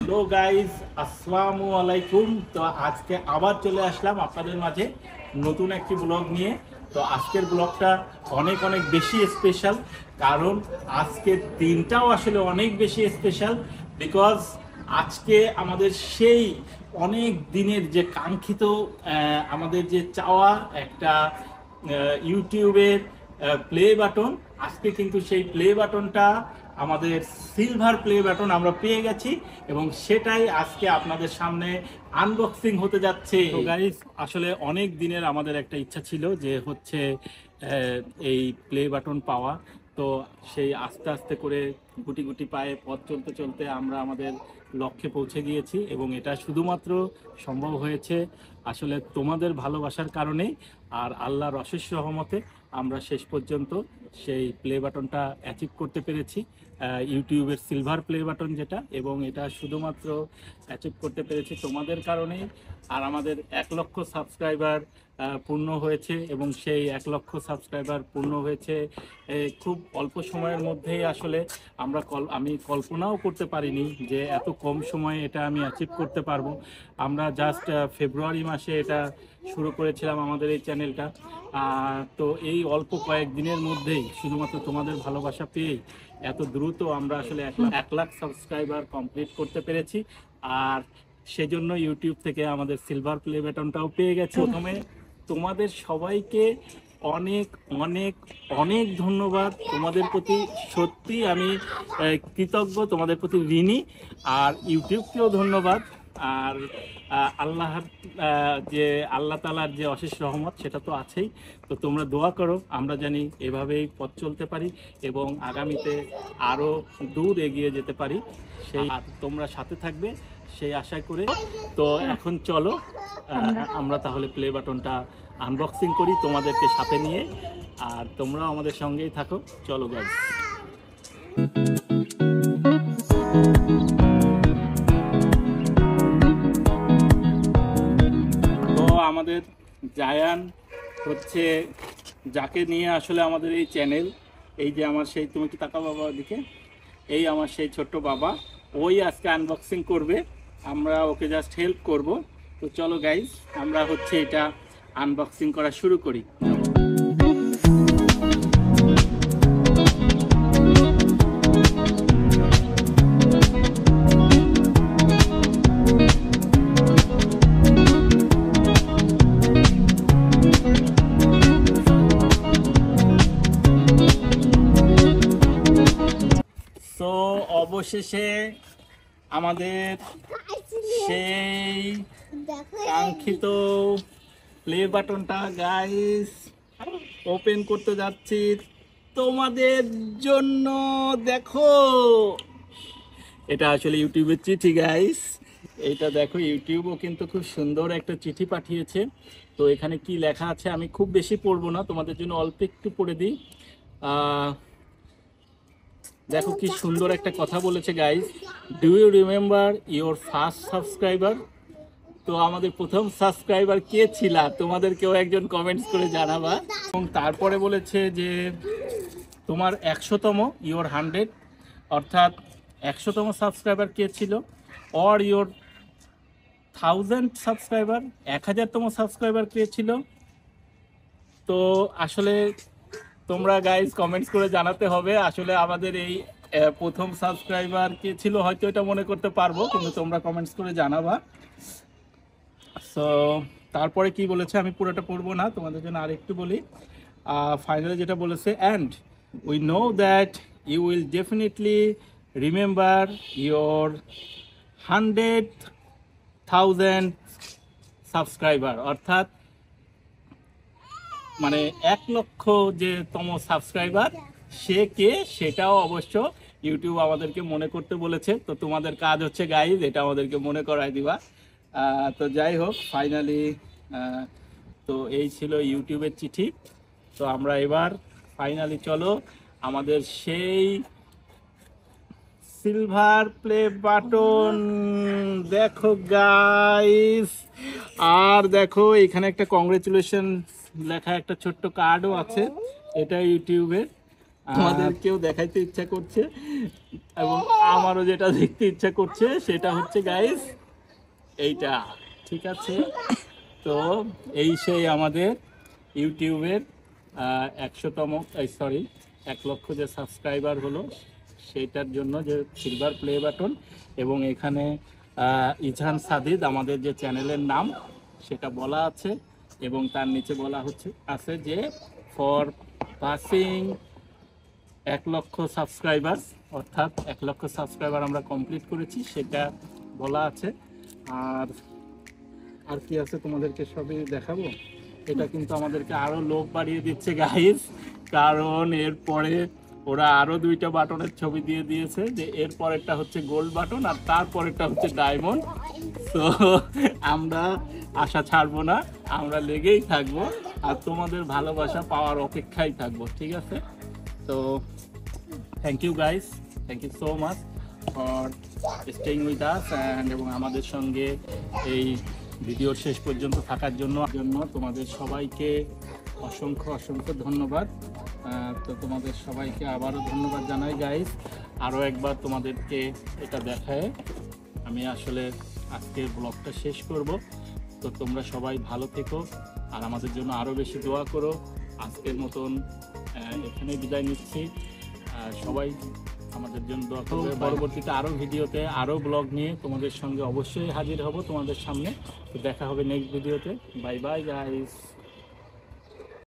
তো গাইজ আসসালামু আলাইকুম। তো আজকে আবার চলে আসলাম আপনাদের মাঝে নতুন একটি ব্লগ নিয়ে। তো আজকের ব্লগটা অনেক অনেক বেশি স্পেশাল, কারণ আজকের দিনটাও আসলে অনেক বেশি স্পেশাল। বিকজ আজকে আমাদের সেই অনেক দিনের যে কাঙ্ক্ষিত আমাদের যে চাওয়া একটা ইউটিউবের প্লে বাটন, আজকে কিন্তু সেই প্লে বাটনটা আমাদের সিলভার প্লে বাটন আমরা পেয়ে গেছি এবং সেটাই আজকে আপনাদের সামনে আনবক্সিং হতে যাচ্ছে। তো গাইস, আসলে অনেক দিনের আমাদের একটা ইচ্ছা ছিল যে হচ্ছে এই প্লে বাটন পাওয়া। তো সেই আস্তে আস্তে করে গুটি গুটি পায়ে পথ চলতে চলতে আমরা আমাদের লক্ষ্যে পৌঁছে গিয়েছি এবং এটা শুধুমাত্র সম্ভব হয়েছে আসলে তোমাদের ভালোবাসার কারণেই। আর আল্লাহর অশেষ রহমতে আমরা শেষ পর্যন্ত সেই প্লে বাটনটা অ্যাচিভ করতে পেরেছি, ইউটিউবের সিলভার প্লে বাটন যেটা, এবং এটা শুধুমাত্র অ্যাচিভ করতে পেরেছি তোমাদের কারণেই। আর আমাদের 1 লক্ষ সাবস্ক্রাইবার পূর্ণ হয়েছে এবং সেই 1 লক্ষ সাবস্ক্রাইবার পূর্ণ হয়েছে খুব অল্প সময়ের মধ্যেই। আসলে আমি কল্পনাও করতে পারিনি যে এত কম সময়ে এটা আমি অ্যাচিভ করতে পারবো। আমরা জাস্ট ফেব্রুয়ারি মাসে এটা শুরু করেছিলাম আমাদের এই চ্যানেলটা। তো এই অল্প কয়েক দিনের মধ্যেই শুধুমাত্র তোমাদের ভালোবাসা পেয়েই এত দ্রুত আমরা আসলে 1 লাখ সাবস্ক্রাইবার কমপ্লিট করতে পেরেছি। আর সেজন্য ইউটিউব থেকে আমাদের সিলভার প্লে বাটনটাও পেয়ে গেছে। প্রথমে তোমাদের সবাইকে অনেক অনেক অনেক ধন্যবাদ। তোমাদের প্রতি সত্যি আমি কৃতজ্ঞ, তোমাদের প্রতি ঋণী। আর ইউটিউবকেও ধন্যবাদ। আর আল্লাহর যে আল্লাহ তাআলার যে অশেষ রহমত সেটা তো আছেই। তো তোমরা দোয়া করো আমরা জানি এভাবেই পথ চলতে পারি এবং আগামীতে আরও দূর এগিয়ে যেতে পারি, সেই তোমরা সাথে থাকবে সেই আশা করে। তো এখন চলো আমরা তাহলে প্লে বাটনটা আনবক্সিং করি তোমাদেরকে সাথে নিয়ে, আর তোমরাও আমাদের সঙ্গেই থাকো। চলো গাইস। তো আমাদের জায়ান হচ্ছে, যাকে নিয়ে আসলে আমাদের এই চ্যানেল, এই যে আমার সেই, তুমি কি তাকাও বাবা দিকে, এই আমার সেই ছোট্ট বাবা, ওই আজকে আনবক্সিং করবে, আমরা ওকে জাস্ট হেল্প করব। তো চলো গাইস, আমরা হচ্ছে এটা আনবক্সিং করা শুরু করি। তো অবশেষে আমাদের সেই কাঙ্ক্ষিত প্লে বাটনটা গাইস ওপেন করতে যাচ্ছি তোমাদের জন্য। দেখো, এটা আসলে ইউটিউবের চিঠি গাইস। এইটা দেখো, ইউটিউবও কিন্তু খুব সুন্দর একটা চিঠি পাঠিয়েছে। তো এখানে কি লেখা আছে আমি খুব বেশি পড়বো না, তোমাদের জন্য অল্প একটু পড়ে দিই। দেখো কি সুন্দর একটা কথা বলেছে guys. Do you remember your first subscriber? তো আমাদের প্রথম সাবস্ক্রাইবার কে ছিল, তোমাদের কেউ একজন কমেন্টস করে জানাবা। এবং তারপরে বলেছে যে তোমার 100তম, ইওর 100, অর্থাৎ 100তম সাবস্ক্রাইবার কে ছিল, অর ইওর 1000 সাবস্ক্রাইবার, 1000তম সাবস্ক্রাইবার কে ছিল। তো আসলে তোমরা গাইজ কমেন্টস করে জানাতে হবে আসলে আমাদের এই প্রথম সাবস্ক্রাইবার কে ছিল। হয়তো এটা মনে করতে পারবো, কিন্তু তোমরা কমেন্টস করে জানাবা। সো তারপরে কি বলেছে আমি পুরোটা পড়বো না, তোমাদের জন্য আরেকটু বলি। ফাইনালি যেটা বলেছে, and we know that you will definitely remember your 100,000 subscriber, অর্থাৎ মানে 1 লক্ষ যে তম সাবস্ক্রাইবার সে কে সেটাও অবশ্য ইউটিউব আমাদেরকে মনে করতে বলেছে। তো তোমাদের কাজ হচ্ছে গাইজ এটা আমাদেরকে মনে করায় দিবা। তো যাই হোক, ফাইনালি তো এই ছিল ইউটিউবের চিঠি। তো আমরা এবার ফাইনালি চলো আমাদের সেই সিলভার প্লে বাটন দেখো গাইস। আর দেখো এখানে একটা কংগ্রেচুলেশন লেখা একটা ছোট্ট কার্ডও আছে, এটা ইউটিউবের। আমাদেরকেও দেখাইতে ইচ্ছা করছে এবং আমারও যেটা দেখতে ইচ্ছা করছে সেটা হচ্ছে গাইস এইটা, ঠিক আছে। তো এই সেই আমাদের ইউটিউবের 100তম, সরি 1 লক্ষ যে সাবস্ক্রাইবার হলো সেইটার জন্য যে সিলভার প্লে বাটন, এবং এখানে ইজহান সাদিদ আমাদের যে চ্যানেলের নাম সেটা বলা আছে, এবং তার নিচে বলা আছে যে ফর পাসিং 1 লক্ষ সাবস্ক্রাইবার, অর্থাৎ 1 লক্ষ সাবস্ক্রাইবার আমরা কমপ্লিট করেছি সেটা বলা আছে। আর আর কি আছে তোমাদেরকে সবই দেখাবো। এটা কিন্তু আমাদেরকে আরো লোভ বাড়িয়ে দিচ্ছে গাইস, কারণ এরপরে ওরা আরো 2টা বাটনের ছবি দিয়ে দিয়েছে, যে এর পরেরটা হচ্ছে গোল্ড বাটন আর তারপরেরটা হচ্ছে ডায়মন্ড। তো আমরা আশা ছাড়বো না, আমরা লেগেই থাকবো আর তোমাদের ভালোবাসা পাওয়ার অপেক্ষায় থাকবো, ঠিক আছে। তো thank you guys, thank you so much for staying with us, and এবং আমাদের সঙ্গে এই ভিডিওর শেষ পর্যন্ত থাকার জন্য তোমাদের সবাইকে অসংখ্য অসংখ্য ধন্যবাদ। তো তোমাদের সবাইকে আবারও ধন্যবাদ জানাই গাইস। আরও একবার তোমাদেরকে এটা দেখায় আমি আসলে আজকের ব্লগটা শেষ করব। তো তোমরা সবাই ভালো থেকো আর আমাদের জন্য আরও বেশি দোয়া করো। আজকের মতন এখানে বিদায় নিচ্ছি, সবাই আমাদের জন্য দোয়া করবে। পরবর্তীতে আরও ভিডিওতে আরও ব্লগ নিয়ে তোমাদের সঙ্গে অবশ্যই হাজির হব তোমাদের সামনে। তো দেখা হবে নেক্সট ভিডিওতে। Bye bye guys.